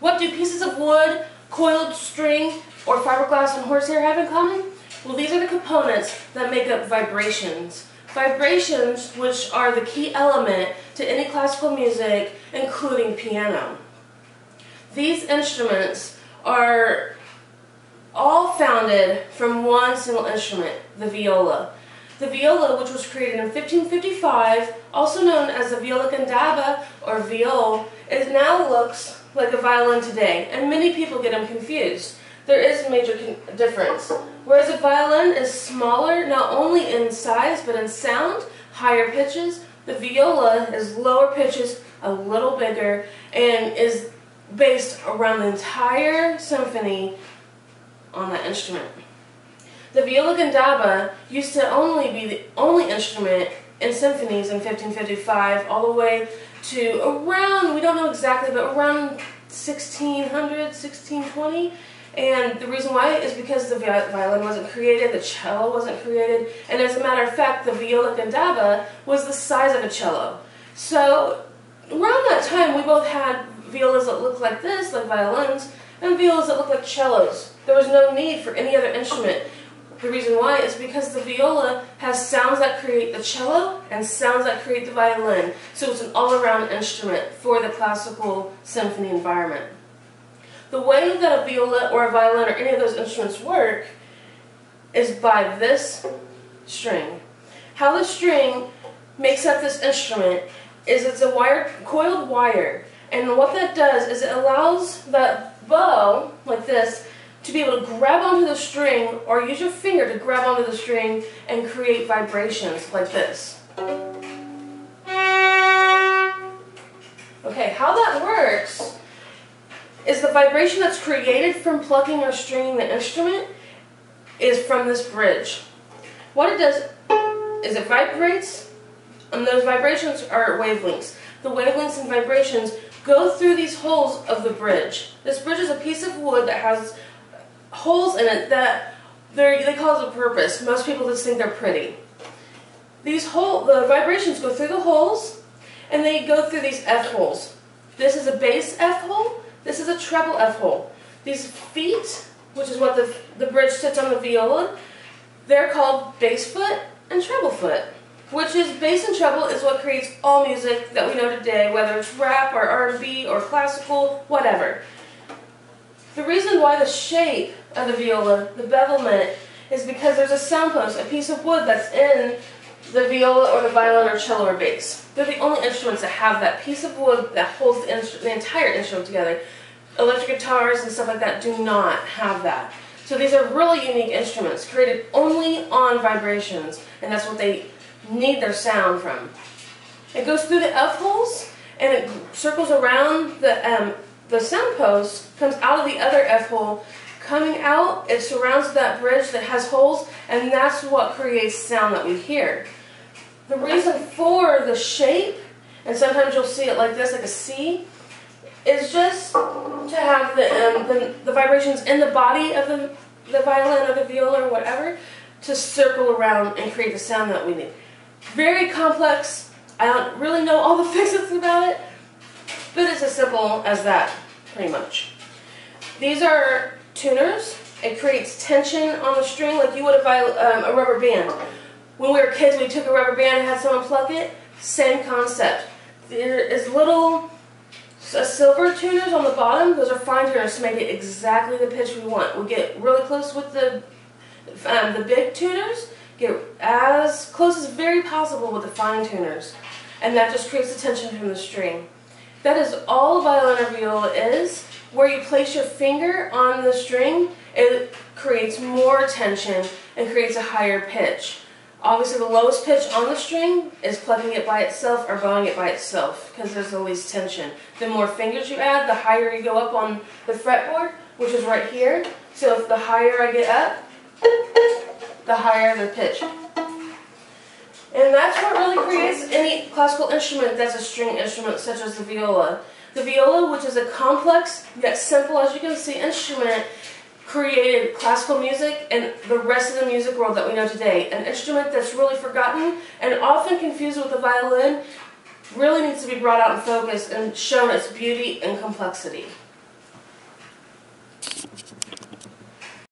What do pieces of wood, coiled string, or fiberglass and horsehair have in common? Well, these are the components that make up vibrations. Vibrations, which are the key element to any classical music, including piano. These instruments are all founded from one single instrument, the viola. The viola, which was created in 1555, also known as the viola cantata or viol, it now looks like a violin today, and many people get them confused. There is a major difference. Whereas a violin is smaller, not only in size, but in sound, higher pitches, the viola is lower pitches, a little bigger, and is based around the entire symphony on that instrument. The viola cantata used to only be the only instrument in symphonies in 1555 all the way to around, we don't know exactly, but around 1600, 1620. And the reason why is because the violin wasn't created, the cello wasn't created, and as a matter of fact, the viola cantata was the size of a cello. So around that time, we both had violas that looked like this, like violins, and violas that looked like cellos. There was no need for any other instrument. The reason why is because the viola has sounds that create the cello and sounds that create the violin. So it's an all-around instrument for the classical symphony environment. The way that a viola or a violin or any of those instruments work is by this string. How the string makes up this instrument is it's a coiled wire. And what that does is it allows that bow, like this, to be able to grab onto the string or use your finger to grab onto the string and create vibrations like this. Okay, how that works is the vibration that's created from plucking or stringing the instrument is from this bridge. What it does is it vibrates, and those vibrations are wavelengths. The wavelengths and vibrations go through these holes of the bridge. This bridge is a piece of wood that has holes in it that they call it a purpose. Most people just think they're pretty. The vibrations go through the holes, and they go through these F holes. This is a bass F hole. This is a treble F hole. These feet, which is what the bridge sits on the viola, they're called bass foot and treble foot, which is bass and treble is what creates all music that we know today, whether it's rap or R&B or classical, whatever. The reason why the shape of the viola, the bevelment, is because there's a sound post, a piece of wood that's in the viola or the violin or cello or bass. They're the only instruments that have that piece of wood that holds the entire instrument together. Electric guitars and stuff like that do not have that. So these are really unique instruments created only on vibrations, and that's what they need their sound from. It goes through the F holes and it circles around the sound post, comes out of the other F hole, coming out, it surrounds that bridge that has holes, and that's what creates sound that we hear. The reason for the shape, and sometimes you'll see it like this, like a C, is just to have the vibrations in the body of the violin or the viola or whatever to circle around and create the sound that we need. Very complex. I don't really know all the physics about it, but it's as simple as that, pretty much. These are tuners. It creates tension on the string like you would a rubber band. When we were kids, we took a rubber band and had someone pluck it. Same concept. There is little silver tuners on the bottom. Those are fine tuners to make it exactly the pitch we want. We get really close with the big tuners. Get as close as very possible with the fine tuners. And that just creates the tension from the string. That is all a violin or viola is. Where you place your finger on the string, it creates more tension and creates a higher pitch. Obviously the lowest pitch on the string is plucking it by itself or bowing it by itself because there's the least tension. The more fingers you add, the higher you go up on the fretboard, which is right here. So if the higher I get up, the higher the pitch. And that's what really creates any classical instrument that's a string instrument such as the viola. The viola, which is a complex yet simple, as you can see, instrument, created classical music and the rest of the music world that we know today. An instrument that's really forgotten and often confused with the violin really needs to be brought out in focus and shown its beauty and complexity.